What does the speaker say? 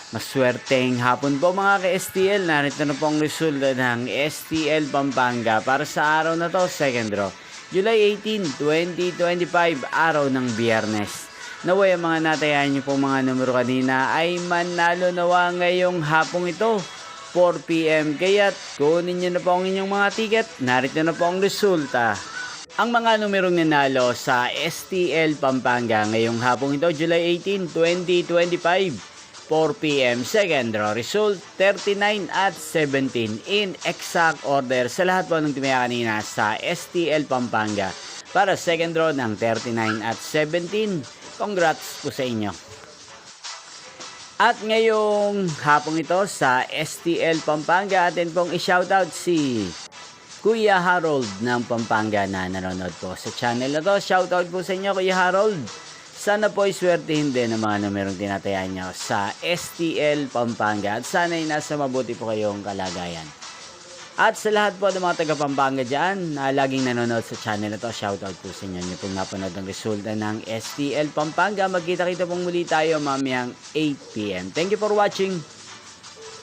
Maswerteng hapon po mga ka-STL. Narito na po ang resulta ng STL Pampanga para sa araw na to, second draw. July 18, 2025, araw ng Biyernes. Naway ang mga natayan niyo pong mga numero kanina ay manalo nawa ngayong hapong ito, 4 PM. Kaya't kunin niyo na po ang inyong mga ticket. Narito na po ang resulta. Ang mga numerong nanalo sa STL Pampanga ngayong hapong ito, July 18, 2025. 4 PM, second draw result 39 at 17 in exact order sa lahat po ng tumaya kanina sa STL Pampanga para second draw ng 39 at 17. Congrats po sa inyo. At ngayong hapong ito sa STL Pampanga, atin pong i-shoutout si Kuya Harold ng Pampanga na nanonood po sa channel na to. Shoutout po sa inyo, Kuya Harold. Sana po iswertihin din ang mga numerong tinatayaan nyo sa STL Pampanga at sana'y nasa mabuti po kayong kalagayan. At sa lahat po ng mga taga Pampanga dyan na laging nanonood sa channel na to, shoutout po sa inyo. Nyo pong napanood ang resulta ng STL Pampanga. Magkita-kita pong muli tayo mamayang 8 PM. Thank you for watching.